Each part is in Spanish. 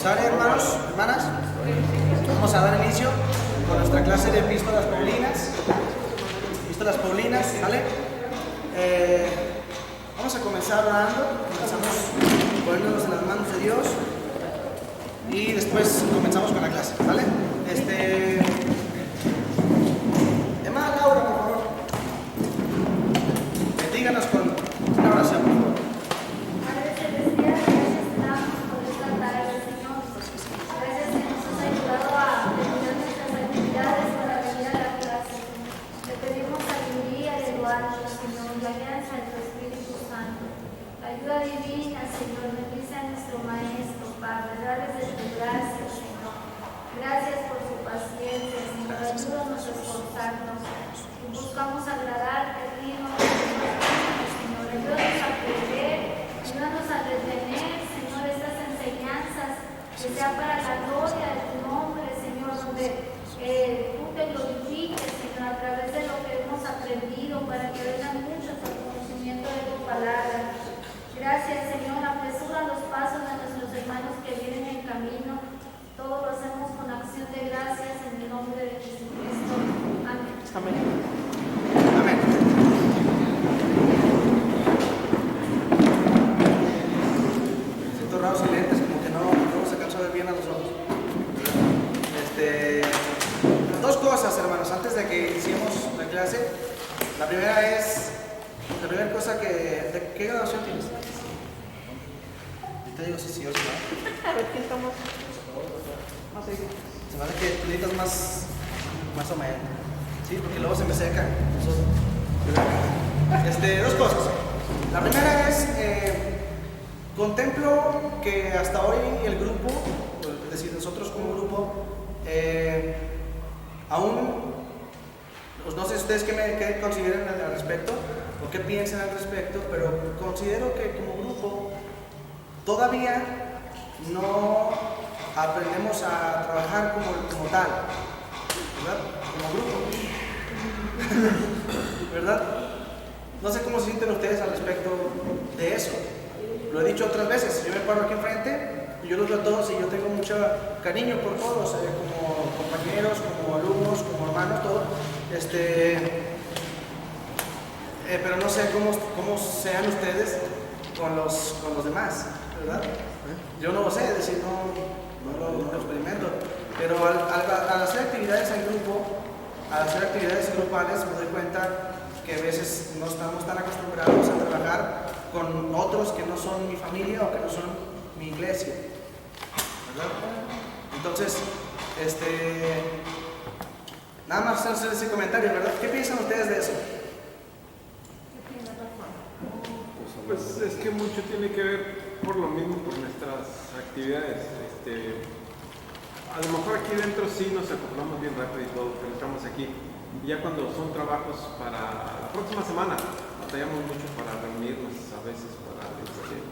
¿Sale, hermanos, hermanas? Vamos a dar inicio con nuestra clase de epístolas paulinas. Epístolas paulinas, ¿sale? Vamos a comenzar orando. Comenzamos poniéndonos en las manos de Dios y después comenzamos con la clase, ¿vale? Hermana Laura, por favor, bendíganos con una oración, por favor. Ayuda divina, Señor, bendice a nuestro Maestro, Padre, darles de tu gracia, Señor. Gracias por su paciencia, Señor. Ayúdanos a esforzarnos. Buscamos agradarte, Señor. Ayúdanos a aprender, ayúdanos a retener, Señor, estas enseñanzas, que sea para la gloria de tu nombre, Señor, donde tú te glorifiques, Señor, a través de lo que hemos aprendido, para que vengan muchos al conocimiento de tu palabra. Gracias, Señor. Apresura los pasos de nuestros hermanos que vienen en camino. Todo lo hacemos con acción de gracias en el nombre de Jesucristo. Amén. Amén. Amén. Siento raros y lentes, como que no se alcanzó a ver bien a los ojos. Dos cosas, hermanos, antes de que iniciemos la clase. La primera cosa ¿de qué graduación tienes? Te digo si sí o si no. A ver, ¿quién estamos? Más seguido. Se me hace que tú necesitas más o menos. Sí, porque luego se me seca. Dos cosas. La primera es, contemplo que hasta hoy el grupo, es decir, nosotros como grupo, aún, pues no sé ustedes qué consideran al respecto o qué piensan al respecto, pero considero que como grupo todavía no aprendemos a trabajar como tal, ¿verdad? Como grupo, ¿verdad? No sé cómo se sienten ustedes al respecto de eso. Lo he dicho otras veces, yo me paro aquí enfrente y yo los veo a todos y yo tengo mucho cariño por todos, como compañeros, como alumnos, como hermanos, todos. Pero no sé cómo sean ustedes con los demás, ¿verdad? Yo no lo sé, es decir, no lo experimento, pero al hacer actividades en grupo, al hacer actividades grupales, me doy cuenta que a veces no estamos tan acostumbrados a trabajar con otros que no son mi familia o que no son mi iglesia, ¿verdad? Entonces, nada más hacer ese comentario, ¿verdad? ¿Qué piensan ustedes de eso? Pues es que mucho tiene que ver por lo mismo por nuestras actividades. A lo mejor aquí dentro sí nos acoplamos bien rápido y todo, pero estamos aquí. Y ya cuando son trabajos para la próxima semana, batallamos mucho para reunirnos a veces,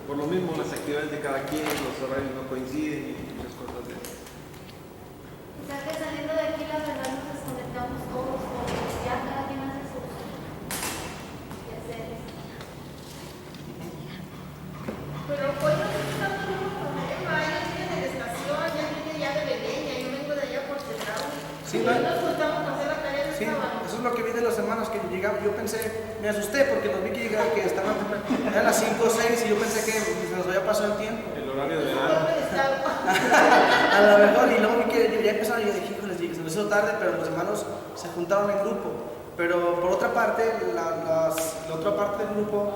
por lo mismo las actividades de cada quien, los horarios no coinciden y muchas cosas de eso. O sea que saliendo de aquí, la verdad, nos desconectamos todos, porque ya cada quien hace sus quehaceres. Pero hoy no está todo un problema. Ella viene de la estación, ya viene ya de Bereña, yo vengo de allá por Central. Sí, y nos juntamos para hacer la tarea de sí, sábado. eso es lo que vi de los hermanos que llegaban. Yo pensé, me asusté porque los vi que llegaban, que estaban eran las 5 o 6 y yo pensé que se nos había pasado el tiempo. El horario de verano. A lo mejor, y luego vi que ya empezaron y yo dije, híjole, se me hizo tarde, pero los hermanos se juntaron en grupo. Pero por otra parte, la otra parte del grupo,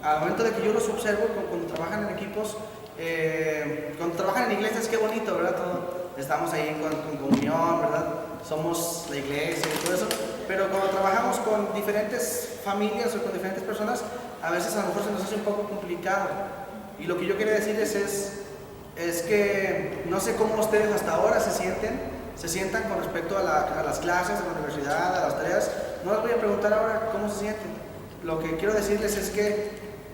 al momento de que yo los observo cuando trabajan en equipos, cuando trabajan en iglesias, qué bonito, ¿verdad? Estamos ahí con comunión, ¿verdad? Somos la iglesia y todo eso, pero cuando trabajamos con diferentes familias o con diferentes personas, a veces a lo mejor se nos hace un poco complicado. Y lo que yo quería decirles es que no sé cómo ustedes hasta ahora se sientan con respecto a las clases, a la universidad, a las tareas. No les voy a preguntar ahora cómo se sienten. Lo que quiero decirles es que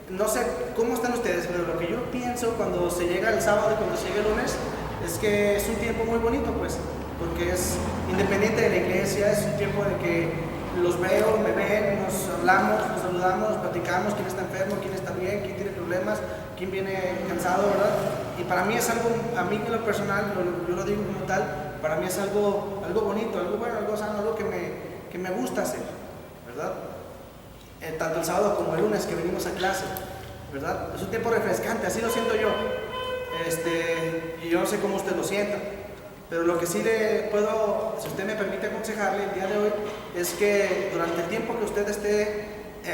no sé cómo están ustedes, pero lo que yo pienso cuando se llega el sábado y cuando se llega el lunes es que es un tiempo muy bonito, pues, porque es independiente de la iglesia, es un tiempo en que los veo, me ven, nos hablamos, nos saludamos, nos platicamos, quién está enfermo, quién está bien, quién tiene problemas, ¿Quién viene cansado, verdad? Y para mí es algo, a mí en lo personal, yo lo digo como tal, para mí es algo bonito, algo bueno, algo sano, algo que me gusta hacer, ¿verdad? Tanto el sábado como el lunes que venimos a clase, ¿verdad? Es un tiempo refrescante, así lo siento yo. Y yo no sé cómo usted lo sienta, pero lo que sí le puedo, si usted me permite aconsejarle el día de hoy, es que durante el tiempo que usted esté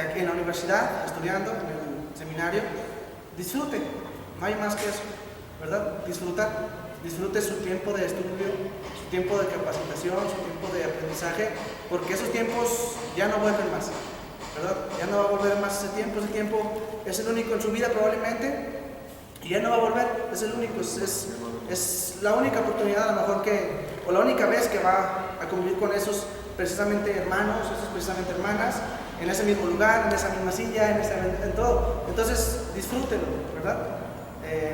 aquí en la universidad, estudiando, en el seminario, disfrute, no hay más que eso, ¿verdad? Disfrute su tiempo de estudio, su tiempo de capacitación, su tiempo de aprendizaje, porque esos tiempos ya no vuelven más, ¿verdad? Ya no va a volver más ese tiempo es el único en su vida probablemente, y ya no va a volver, es el único, es la única oportunidad a lo mejor o la única vez que va a convivir con esos precisamente hermanos, esos precisamente hermanas, en ese mismo lugar, en esa misma silla, en todo. Entonces, disfrútelo, ¿verdad?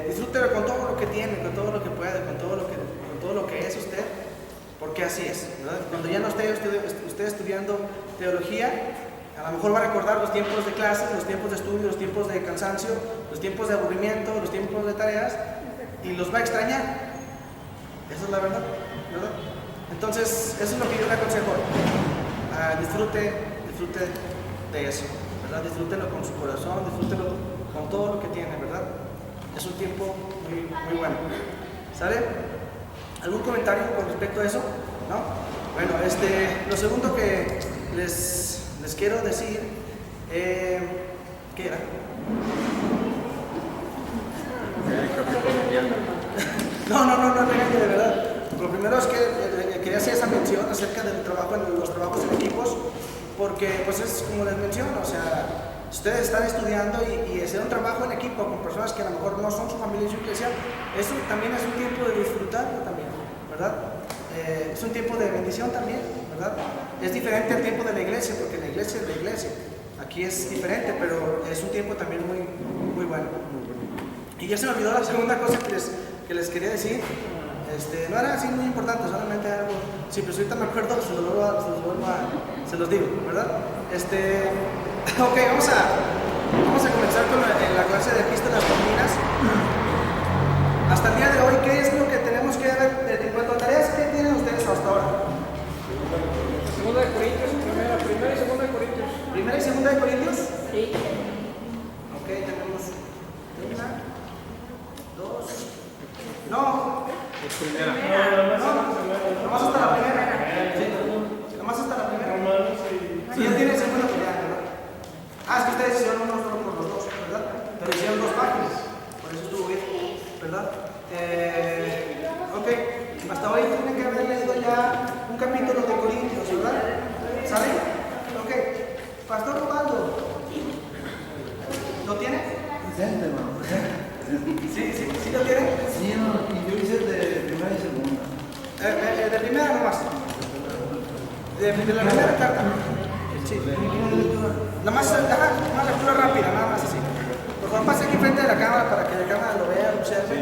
Disfrútelo con todo lo que tiene, con todo lo que puede, con todo lo que es usted, porque así es, ¿verdad? Cuando ya no esté usted estudiando teología, a lo mejor va a recordar los tiempos de clase, los tiempos de estudio, los tiempos de cansancio, los tiempos de aburrimiento, los tiempos de tareas, y los va a extrañar. Esa es la verdad, ¿verdad? Entonces, eso es lo que yo le aconsejo. Disfrute de eso, ¿verdad? Disfrútelo con su corazón, disfrútelo con todo lo que tiene, ¿verdad? Es un tiempo muy bueno. ¿Sale? ¿Algún comentario con respecto a eso? ¿No? Bueno, lo segundo que les quiero decir, ¿qué era? No, de verdad. Lo primero es que quería hacer esa mención acerca del trabajo los trabajos en equipos, porque pues es como les menciono, o sea, ustedes están estudiando y hacer un trabajo en equipo con personas que a lo mejor no son su familia y su iglesia, eso también es un tiempo de disfrutarlo también, ¿verdad? Es un tiempo de bendición también, ¿verdad? Es diferente al tiempo de la iglesia, porque la iglesia es la iglesia. Aquí es diferente, pero es un tiempo también muy bueno. Y ya se me olvidó la segunda cosa que les quería decir. No era así muy importante, solamente algo. Sí, pero ahorita me acuerdo, se los digo, ¿verdad? Ok, vamos a comenzar con la clase de epístolas paulinas. Hasta el día de hoy, ¿qué es lo que tenemos que ver en cuanto a tareas? ¿Qué tienen ustedes hasta ahora? Segunda de Corintios, primera y segunda de Corintios. ¿Primera y segunda de Corintios? Sí. Ok, tenemos una, dos. No. Primera. Nomás hasta la primera. Sí, nomás hasta la primera. Sí, ya tiene segunda primera, ¿verdad? Es que ustedes hicieron uno solo por los dos, ¿verdad? Pero hicieron dos páginas, por eso estuvo bien, ¿verdad? Ok, hasta hoy tienen que haber leído ya un capítulo de Corintios, ¿verdad? ¿Sale? Ok, Pastor Osvaldo, ¿lo tiene? Presente, hermano, presente. ¿Sí lo tiene? Sí, hermano, y yo hice de primera y segunda. De primera nomás. De la primera carta. Sí. Nada más una lectura rápida, nada más así. Por favor, pase aquí frente de la cámara para que la cámara lo vea, lo observe.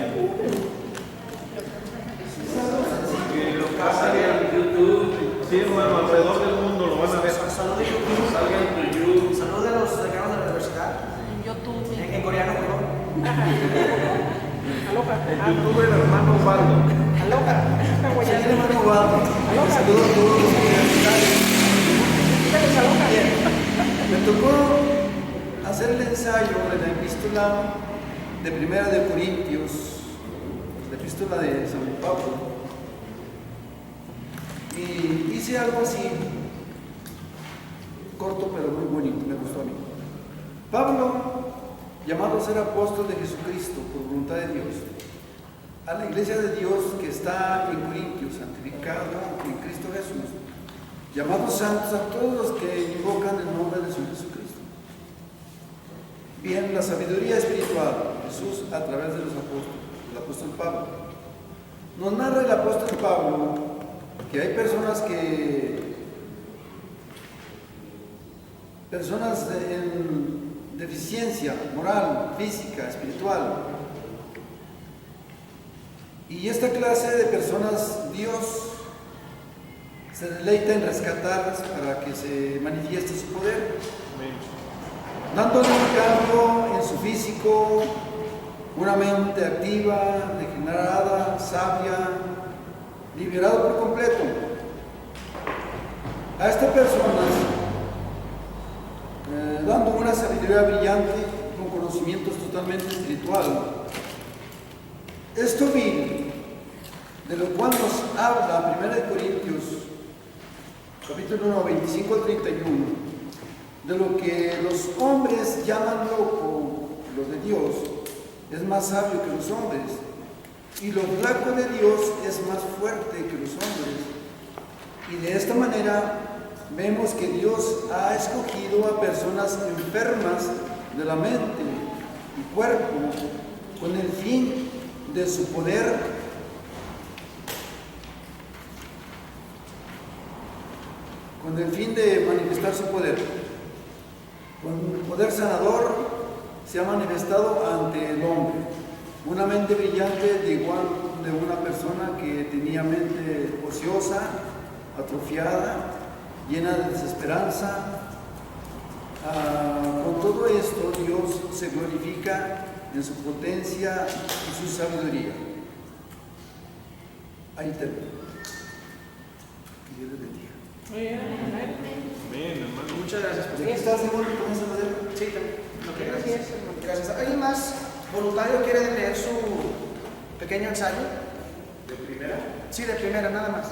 Que lo pasan en YouTube. Sí, hermano, alrededor del mundo lo van a ver. Saludos de YouTube. Saludos de los cercanos de la universidad. En YouTube. En coreano, por favor. Aloha. En YouTube el hermano Osvaldo. Aloha. Sí, el hermano Osvaldo. Saludos a todos los universitarios. Me tocó hacer el ensayo de la epístola de primera de Corintios, la epístola de San Pablo. Y hice algo así, corto pero muy bonito, me gustó a mí. Pablo, llamado a ser apóstol de Jesucristo por voluntad de Dios, a la iglesia de Dios que está en Corintios, santificado en Cristo Jesús, llamados santos a todos los que invocan el nombre de su Jesucristo. Bien, la sabiduría espiritual, Jesús a través de los apóstoles, el apóstol Pablo. Nos narra el apóstol Pablo que hay personas en deficiencia moral, física, espiritual. Y esta clase de personas, Dios se deleita en rescatarlas para que se manifieste su poder, dándole un cambio en su físico, una mente activa, regenerada, sabia, liberado por completo. A estas personas, dando una sabiduría brillante con conocimientos totalmente espiritual. Esto vil, de lo cual nos habla 1 Corintios, capítulo 1, 25 al 31, de lo que los hombres llaman loco, lo de Dios es más sabio que los hombres, y lo flaco de Dios es más fuerte que los hombres. Y de esta manera vemos que Dios ha escogido a personas enfermas de la mente y cuerpo con el fin de su poder, con el fin de manifestar su poder. Con el poder sanador se ha manifestado ante el hombre. Una mente brillante de igual de una persona que tenía mente ociosa, atrofiada, llena de desesperanza. Con todo esto, Dios se glorifica en su potencia y su sabiduría. Ahí termino. Que Dios les bendiga. Muy bien, amén. Amén, hermano. Muchas gracias. ¿Aquí está el segundo? ¿Comienza a leer? Sí, también. Ok, gracias. Gracias. ¿Alguien más voluntario quiere leer su pequeño ensayo? ¿De primera? Sí, de primera, nada más.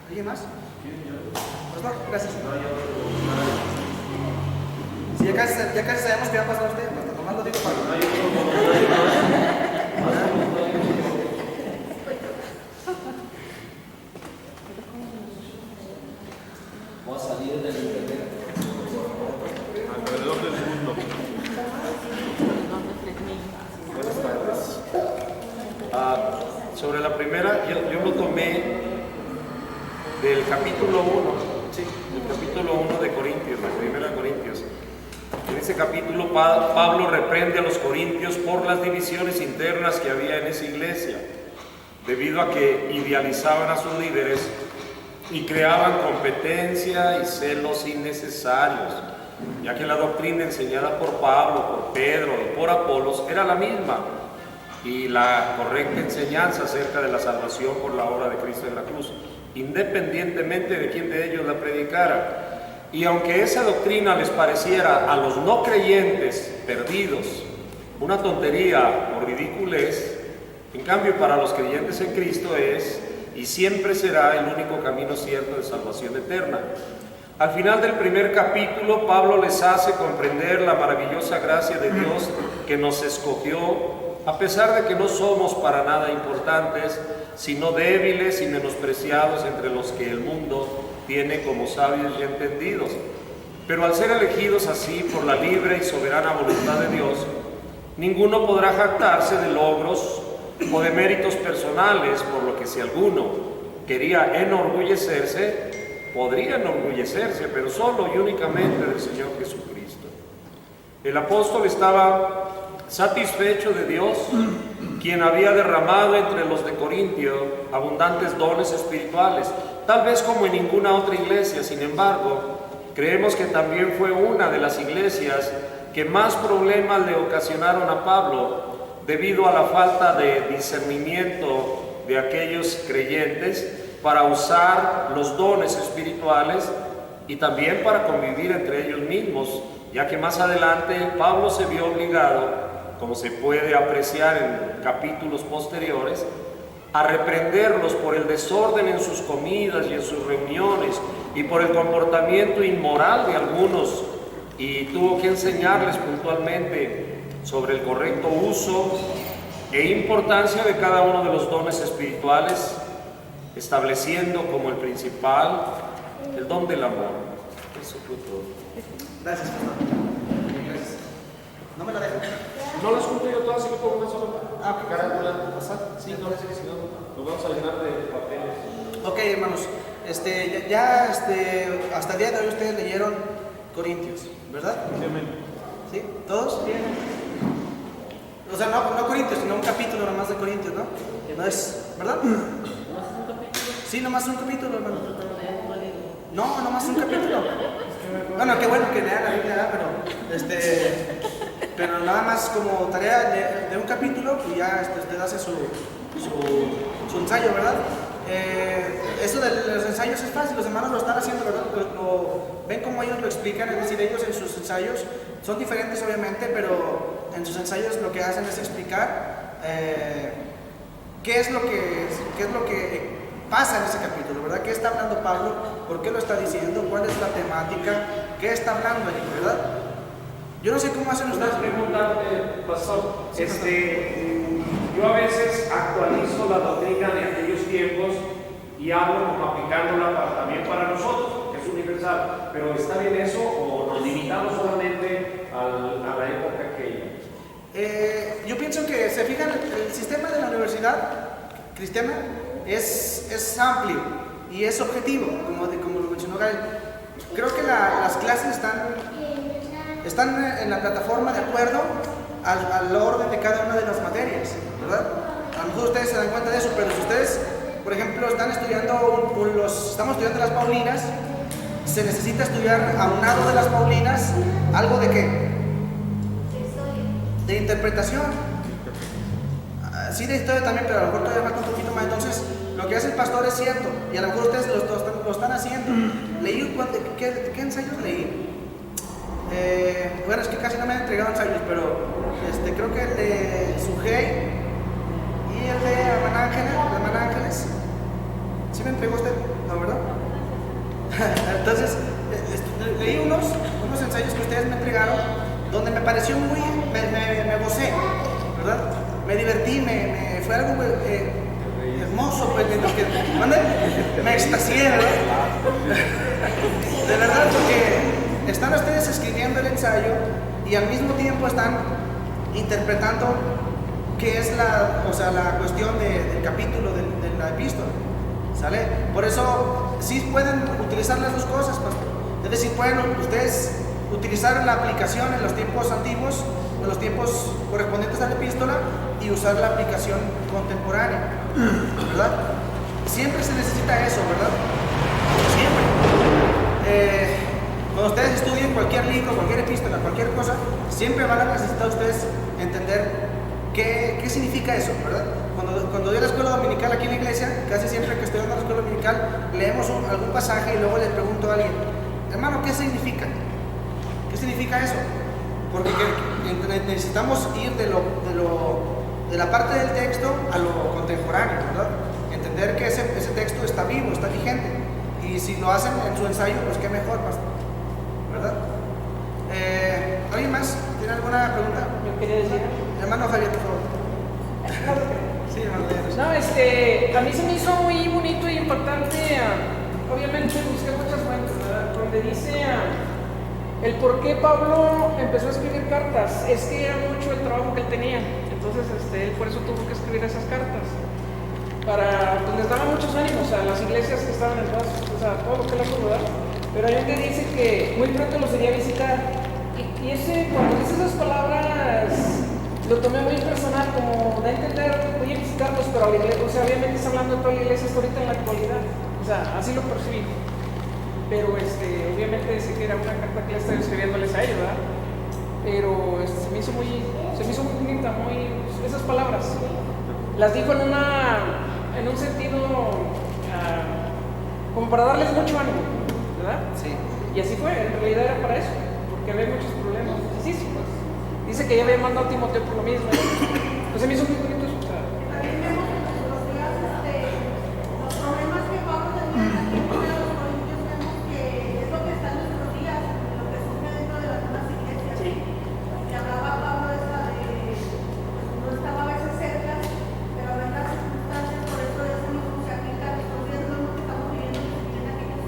¿Alguien más? Pues no, gracias. Sí, ya casi sabemos que va a pasar usted. Hasta tomando digo para. Voy a salir del internet. Alrededor del mundo. Buenas tardes. Sobre la primera, yo lo tomé del capítulo 1, del capítulo 1 de Corintios, la primera Corintios. En ese capítulo Pablo reprende a los corintios por las divisiones internas que había en esa iglesia, debido a que idealizaban a sus líderes y creaban competencia y celos innecesarios, ya que la doctrina enseñada por Pablo, por Pedro y por Apolos era la misma, y la correcta enseñanza acerca de la salvación por la obra de Cristo en la cruz, independientemente de quién de ellos la predicara. Y aunque esa doctrina les pareciera a los no creyentes perdidos una tontería o ridiculez, en cambio para los creyentes en Cristo es y siempre será el único camino cierto de salvación eterna. Al final del primer capítulo, Pablo les hace comprender la maravillosa gracia de Dios que nos escogió, a pesar de que no somos para nada importantes, sino débiles y menospreciados entre los que el mundo tiene como sabios y entendidos. Pero al ser elegidos así por la libre y soberana voluntad de Dios, ninguno podrá jactarse de logros o de méritos personales, por lo que si alguno quería enorgullecerse, podría enorgullecerse, pero solo y únicamente del Señor Jesucristo. El apóstol estaba satisfecho de Dios, quien había derramado entre los de Corintio abundantes dones espirituales, tal vez como en ninguna otra iglesia. Sin embargo, creemos que también fue una de las iglesias que más problemas le ocasionaron a Pablo, debido a la falta de discernimiento de aquellos creyentes para usar los dones espirituales y también para convivir entre ellos mismos, ya que más adelante Pablo se vio obligado, como se puede apreciar en capítulos posteriores, a reprenderlos por el desorden en sus comidas y en sus reuniones y por el comportamiento inmoral de algunos, y tuvo que enseñarles puntualmente sobre el correcto uso e importancia de cada uno de los dones espirituales, estableciendo como el principal el don del amor. Eso fue todo. Gracias, pastor. Gracias. No me la dejan. No las junto yo todas, sino como una sola. Ah, ok. Cada una pasar. Sí, no, si no, nos vamos a llenar de papeles. Ok, hermanos. Hasta el día de hoy ustedes leyeron Corintios, ¿verdad? Sí, amén. ¿Sí? ¿Todos? Bien. O sea, no Corintios, sino un capítulo nomás de Corintios, ¿no? No es, ¿verdad? Sí, nomás un capítulo, hermano. No, nomás un capítulo. Bueno, qué bueno que lean la Biblia, pero pero nada más como tarea de un capítulo y ya usted hace su ensayo, ¿verdad? Eso de los ensayos es fácil, los hermanos lo están haciendo, ¿verdad? Ven cómo ellos lo explican, es decir, ellos en sus ensayos son diferentes obviamente, pero en sus ensayos lo que hacen es explicar qué es lo que pasa en ese capítulo, ¿verdad? ¿Qué está hablando Pablo? ¿Por qué lo está diciendo? ¿Cuál es la temática? ¿Qué está hablando allí, verdad? Yo no sé cómo hacen Una ustedes. pregunta, pastor. Yo a veces actualizo la doctrina de aquellos tiempos y hablo como aplicándola también para nosotros, que es universal. Pero ¿está bien eso o nos limitamos solamente a la época aquella? Yo pienso que, se fijan, el sistema de la universidad cristiana es amplio y es objetivo, como lo mencionó Gael. Creo que las clases están en la plataforma de acuerdo al orden de cada una de las materias, ¿verdad? A lo mejor ustedes se dan cuenta de eso, pero si ustedes, por ejemplo, estamos estudiando las Paulinas, se necesita estudiar aunado de las Paulinas algo de ¿qué? De interpretación. Sí, de historia también, pero a lo mejor todavía falta un poquito más. Entonces, lo que hace el pastor es cierto, y a lo mejor ustedes lo están haciendo. Leí, ¿qué ensayos leí? Bueno, es que casi no me han entregado ensayos, pero creo que el de Sujei y el de Hermana Ángeles. ¿Sí me entregó usted? No, ¿verdad? Entonces, leí unos ensayos que ustedes me entregaron, donde me pareció me gocé, ¿verdad? Me divertí, fue algo hermoso, pues, de los que me extasié, ¿verdad? De verdad, porque están ustedes escribiendo el ensayo y al mismo tiempo están interpretando qué es la cuestión del capítulo de la epístola, ¿sale? Por eso sí pueden utilizar las dos cosas, pastor. Es decir, pueden ustedes utilizar la aplicación en los tiempos antiguos, en los tiempos correspondientes a la epístola, y usar la aplicación contemporánea, ¿verdad? Siempre se necesita eso, ¿verdad? Siempre. Cuando ustedes estudien cualquier libro, cualquier epístola, cualquier cosa, siempre van a necesitar ustedes entender qué significa eso, ¿verdad? Cuando doy la escuela dominical aquí en la iglesia, casi siempre que estoy dando la escuela dominical, leemos algún pasaje y luego le pregunto a alguien, hermano, ¿qué significa? ¿Qué significa eso? Porque necesitamos ir de la parte del texto a lo contemporáneo, ¿verdad? Entender que ese texto está vivo, está vigente. Y si lo hacen en su ensayo, pues qué mejor, pastor, ¿verdad? ¿Alguien más tiene alguna pregunta? Yo quería decir. Hermano Javier, por favor. Sí, hermano. No, a mí se me hizo muy bonito y impactante. Obviamente busqué muchas fuentes, ¿verdad? Donde dice el por qué Pablo empezó a escribir cartas. Es que era mucho el trabajo que él tenía. Entonces, él por eso tuvo que escribir esas cartas. Pues les daba muchos ánimos a las iglesias que estaban en todas, todo lo que les ayudaba. Pero hay gente que dice que muy pronto los iría a visitar. Y cuando dice esas palabras, lo tomé muy personal, como de entender, voy a visitarlos, pero a la iglesia, obviamente está hablando de toda la iglesia hasta ahorita en la actualidad. Así lo percibí. Pero obviamente sé que era una carta que le estaba escribiéndoles a ellos, ¿verdad? Pero se me hizo muy bonita, esas palabras. Las dijo en un sentido como para darles mucho ánimo, ¿verdad? Sí. Y así fue, en realidad era para eso, porque había muchos problemas. Sí, pues. Dice que ya había mandado a Timoteo por lo mismo. Pues se me hizo muy bonito eso. También vemos en los días los problemas que Pablo tenía aquí en los Corintios, vemos que es lo que está en nuestros días, lo que surge dentro de las nuevas iglesias. Sí. Que hablaba Pablo de no estaba a veces cerca, pero a veces las circunstancias, por eso es mismo se aplica a los días lo que estamos viviendo en aquellos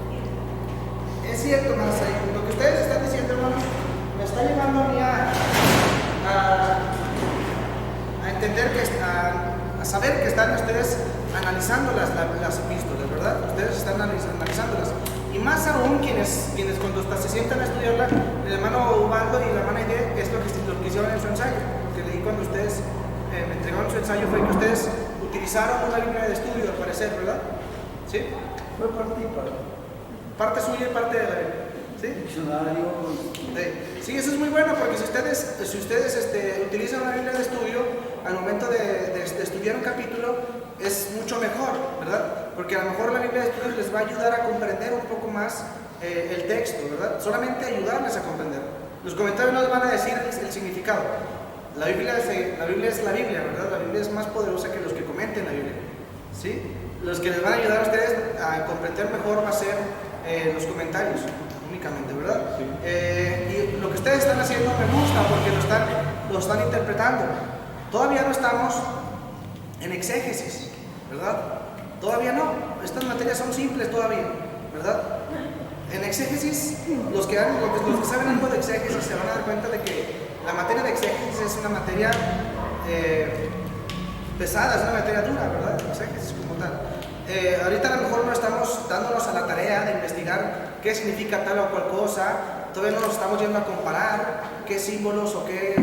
tiempos. Es cierto, Marcelo. Lo que ustedes están diciendo, hermano, me está llevando a mí a entender a saber que están ustedes analizando las epístolas, ¿verdad? Ustedes están analizándolas. Y más aún quienes cuando se sientan a estudiarla, el hermano Ubaldo y la hermana Ide, es lo que hicieron en su ensayo. Lo que leí cuando ustedes me entregaron su ensayo fue que ustedes utilizaron una línea de estudio, al parecer, ¿verdad? ¿Sí? Fue parte y parte. Parte suya y parte de la Biblia. ¿Sí? Diccionario. Sí. Sí, eso es muy bueno porque si ustedes utilizan una Biblia de estudio, al momento de estudiar un capítulo, es mucho mejor, ¿verdad? Porque a lo mejor la Biblia de estudio les va a ayudar a comprender un poco más el texto, ¿verdad? Solamente ayudarles a comprender. Los comentarios no les van a decir el significado. La Biblia es la Biblia, ¿verdad? La Biblia es más poderosa que los que comenten la Biblia, ¿sí? Los que les van a ayudar a ustedes a comprender mejor va a ser los comentarios únicamente, ¿verdad? Sí. Y lo que ustedes están haciendo me gusta porque lo están interpretando. Todavía no estamos en exégesis, ¿verdad? Todavía no. Estas materias son simples todavía, ¿verdad? En exégesis, los que saben algo de exégesis se van a dar cuenta de que la materia de exégesis es una materia pesada, es una materia dura, ¿verdad? Exégesis como tal. Ahorita a lo mejor no estamos dándonos a la tarea de investigar qué significa tal o cual cosa, todavía no nos estamos yendo a comparar qué símbolos o qué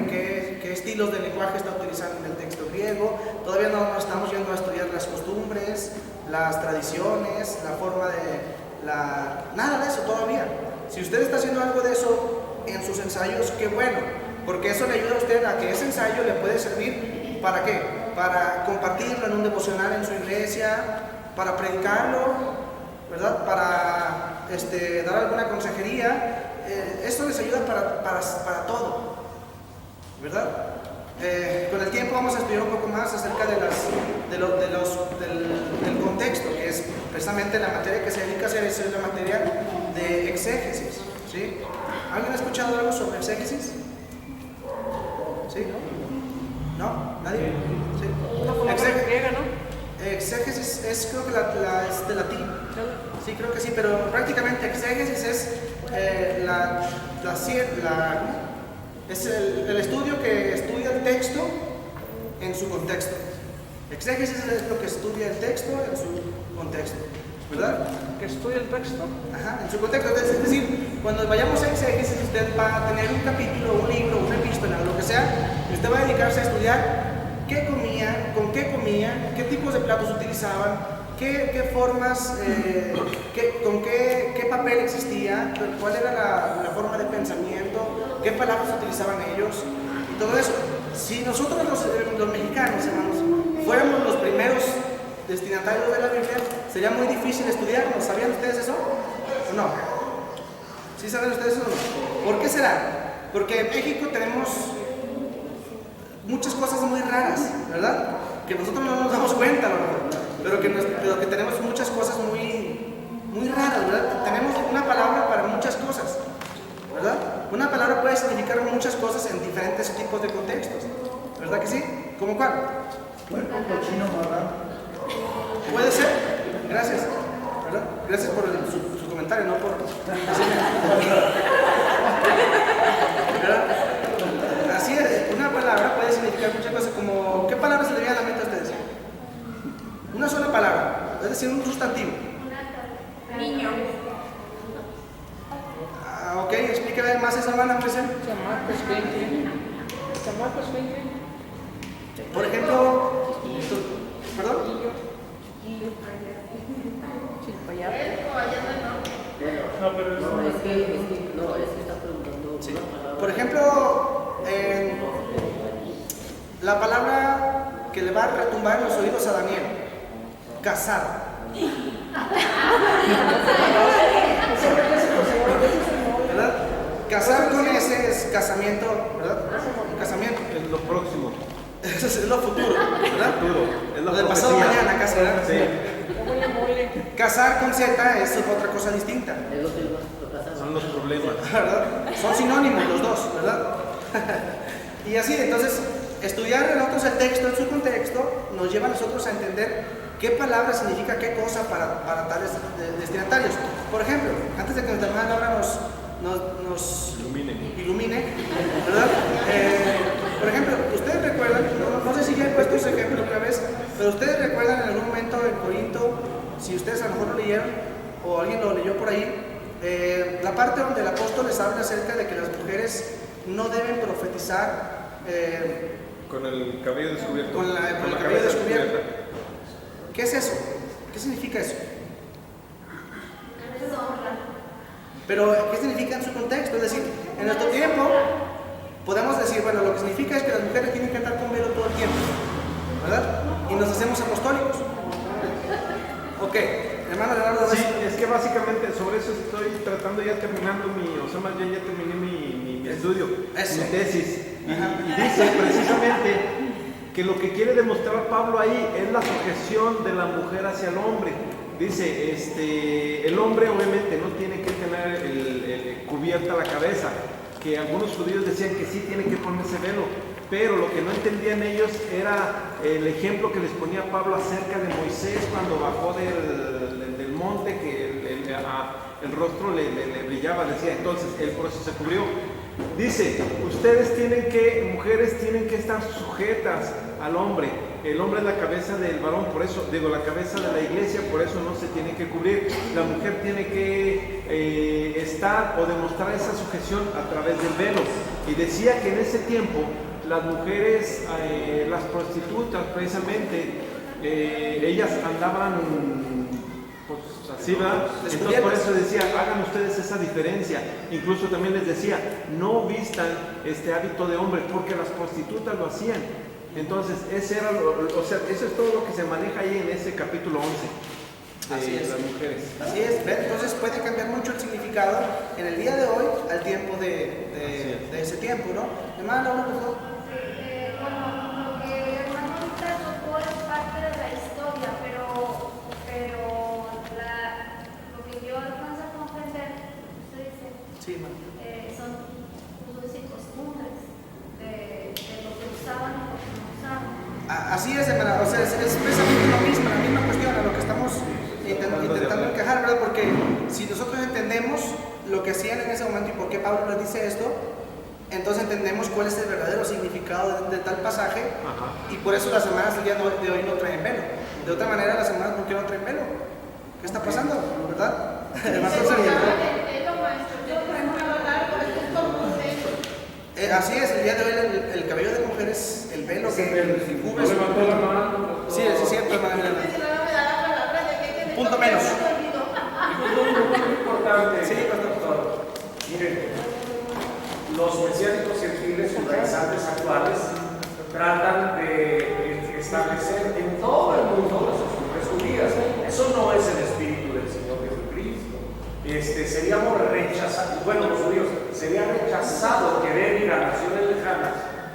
estilos de lenguaje está utilizando en el texto griego, todavía no nos estamos yendo a estudiar las costumbres, las tradiciones, la forma de nada de eso todavía. Si usted está haciendo algo de eso en sus ensayos, qué bueno, porque eso le ayuda a usted a que ese ensayo le puede servir ¿para qué? Para compartirlo en un devocional en su iglesia, para predicarlo, ¿verdad? Para dar alguna consejería. Esto les ayuda para todo, ¿verdad? Con el tiempo vamos a estudiar un poco más acerca del contexto, que es precisamente la materia que se dedica a hacer, es la materia de exégesis, ¿sí? ¿Alguien ha escuchado algo sobre exégesis? ¿Sí? ¿No? ¿Nadie? ¿Sí? Una palabra griega, ¿no? Exégesis es, creo que es de latín. Sí, creo que sí, pero prácticamente exégesis es es el estudio que estudia el texto en su contexto. Exégesis es lo que estudia el texto en su contexto, ¿verdad? Que estudia el texto. Ajá, en su contexto. Es decir, cuando vayamos a exégesis, usted va a tener un capítulo, un libro, una epístola, lo que sea, y usted va a dedicarse a estudiar qué comían, con qué comían, qué tipos de platos utilizaban, qué formas, con qué papel existía, cuál era la forma de pensamiento, qué palabras utilizaban ellos, y todo eso. Si nosotros los mexicanos, hermanos, fuéramos los primeros destinatarios de la Biblia, sería muy difícil estudiarnos. ¿Sabían ustedes eso? ¿O no? ¿Sí saben ustedes eso o no? ¿Por qué será? Porque en México tenemos muchas cosas muy raras, ¿verdad? Que nosotros no nos damos cuenta, ¿verdad? Pero que tenemos muchas cosas muy raras, ¿verdad? Tenemos una palabra para muchas cosas, ¿verdad? Una palabra puede significar muchas cosas en diferentes tipos de contextos, ¿verdad que sí? ¿Cómo cuál? Puerco, cochino, marrano. Puede ser, gracias, ¿verdad? Gracias por su comentario, no por ¿verdad? Así es, una palabra puede significar muchas cosas, como ¿qué palabra se le viene a la mente a ustedes? Una sola palabra, es decir, un sustantivo. Niño. Ok, explíqueme más esa hermana, pues. San Marcos 20. San Marcos 20. Por ejemplo, ¿perdón? Es que está preguntando Sí. una palabra. Por ejemplo, la palabra que le va a retumbar en los oídos a Daniel, casar. ¿Verdad? Casar con ese es casamiento, ¿verdad? Casamiento. Es lo próximo. Eso es lo futuro, ¿verdad? Es Lo del pasado profecía. mañana, casi, ¿verdad? Sí. Casar con Z es otra cosa distinta, Es lo que lo pasa. Son los problemas. ¿verdad? Son sinónimos los dos, ¿verdad? Y así, entonces, estudiar nosotros el texto en su contexto nos lleva a nosotros a entender qué palabra significa qué cosa para tales destinatarios. Por ejemplo, antes de que nuestra hermana Laura nos ilumine, ¿verdad? Por ejemplo, ustedes recuerdan, no sé si ya he puesto ese ejemplo otra vez, pero ustedes recuerdan en algún momento en Corinto, si ustedes a lo mejor lo leyeron o alguien lo leyó por ahí, la parte donde el apóstol les habla acerca de que las mujeres no deben profetizar Con el cabello descubierto. con el cabello descubierto. ¿Qué es eso? ¿Qué significa eso? Deshonra. Pero, ¿qué significa en su contexto? Es decir, En nuestro tiempo podemos decir, bueno, lo que significa es que las mujeres tienen que estar con velo todo el tiempo, ¿verdad? Y nos hacemos apostólicos. Ok, hermano Leonardo. Sí, es que básicamente sobre eso estoy tratando ya terminando más bien ya terminé mi estudio, Eso. mi tesis. Y dice precisamente que lo que quiere demostrar Pablo ahí es la sujeción de la mujer hacia el hombre. Dice, el hombre obviamente no tiene que tener cubierta la cabeza, que algunos judíos decían que sí tiene que ponerse velo, pero lo que no entendían ellos era el ejemplo que les ponía Pablo acerca de Moisés cuando bajó del monte, que el rostro le brillaba, decía, entonces él por eso se cubrió. Dice, mujeres tienen que estar sujetas al hombre. El hombre es la cabeza del varón, por eso, la cabeza de la iglesia, por eso no se tiene que cubrir. La mujer tiene que estar o demostrar esa sujeción a través del velo. Y decía que en ese tiempo las mujeres, las prostitutas precisamente, ellas andaban pues así, ¿verdad? Entonces por eso decía, hagan ustedes esa diferencia. Incluso también les decía, no vistan este hábito de hombre, porque las prostitutas lo hacían. Entonces, eso es todo lo que se maneja ahí en ese capítulo 11 de las mujeres. Así es, ¿ven? Entonces puede cambiar mucho el significado en el día de hoy al tiempo de ese tiempo, ¿no? Hermano, ¿no? Por favor. Bueno, lo que el hermano ahorita tocó es parte de la historia, pero lo que yo alcanzo a comprender, usted dice, Sí, hermano. son usos y costumbres de lo que usaban y lo que no usaban. Así es, hermana, o sea, es precisamente lo mismo, la misma cuestión a lo que estamos intentando encajar, ¿verdad? Porque si nosotros entendemos lo que hacían en ese momento y por qué Pablo les dice esto, entonces entendemos cuál es el verdadero significado de tal pasaje. Ajá. Y por eso las hermanas del día de hoy no traen velo. De otra manera, las hermanas, ¿por qué no traen velo? ¿Qué está pasando? ¿Verdad? Así es, el día de hoy el cabello de mujer es el velo que cubre su cuerpo. Sí, es cierto, hermana. Punto menos. Muy importante. Sí, pastor. Miren, los mesiánicos gentiles judaizantes actuales tratan de establecer en todo el mundo las costumbres judías. Eso no es el espíritu del Señor Jesucristo. Seríamos rechazados, bueno, los judíos, sería rechazado querer ir a naciones lejanas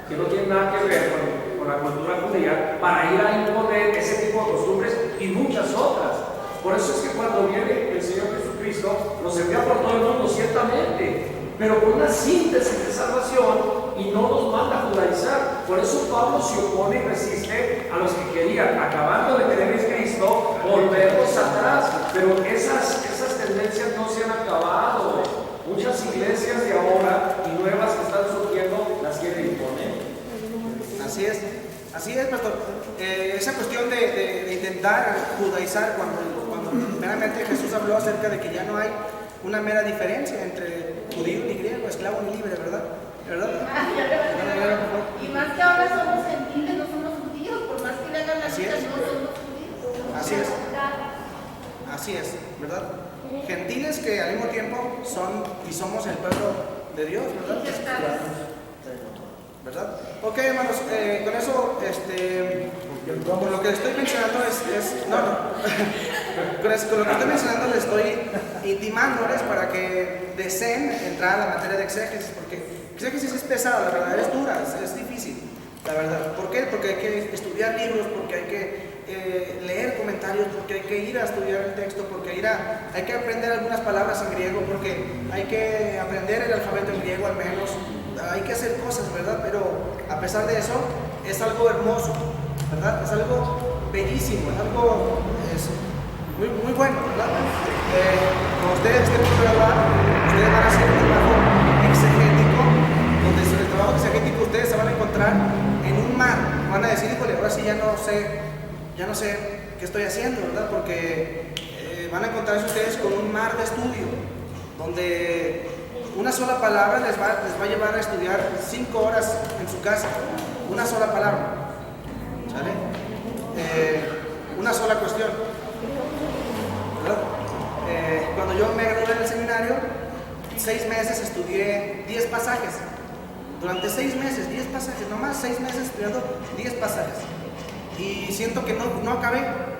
que no tienen nada que ver con la cultura judía para ir a imponer ese tipo de costumbres y muchas otras. Por eso es que cuando viene el Señor Jesucristo, nos envía por todo el mundo, ciertamente, pero con una síntesis de salvación y no nos manda a judaizar. Por eso Pablo se opone y resiste a los que querían, acabando de creer en Cristo, volverlos atrás. Pero esas tendencias no se han acabado. Muchas iglesias de ahora y nuevas que están surgiendo las quieren imponer. Así es, pastor. Esa cuestión de intentar judaizar cuando primeramente Jesús habló acerca de que ya no hay una mera diferencia entre judío ni griego, esclavo ni libre, ¿verdad? Y más que ahora somos gentiles, no somos judíos, por más que le hagan la vida, no somos judíos. Así es, ¿verdad? Gentiles que al mismo tiempo son y somos el pueblo de Dios, ¿verdad? Ok, hermanos, con eso, con lo que estoy mencionando con lo que estoy mencionando les estoy intimándoles para que deseen entrar a la materia de exégesis, porque exégesis es pesada, la verdad, es dura, es difícil, la verdad. ¿Por qué? Porque hay que estudiar libros, porque hay que leer comentarios, porque hay que ir a estudiar el texto, porque hay que aprender algunas palabras en griego, porque hay que aprender el alfabeto en griego al menos. Hay que hacer cosas, ¿verdad? Pero a pesar de eso, es algo hermoso, ¿verdad? Es algo bellísimo, es algo muy, muy bueno, ¿verdad? Cuando ustedes estén por graduar, ustedes van a hacer un trabajo exegético, donde sobre el trabajo exegético ustedes se van a encontrar en un mar. Van a decir, híjole, ahora sí ya no sé qué estoy haciendo, ¿verdad? Porque van a encontrarse ustedes con un mar de estudio, donde una sola palabra les va a llevar a estudiar 5 horas en su casa. Una sola palabra. ¿Sale? Una sola cuestión. ¿Verdad? Cuando yo me gradué en el seminario, 6 meses estudié 10 pasajes. Durante 6 meses, 10 pasajes, nomás 6 meses estudiando 10 pasajes. Y siento que no acabé.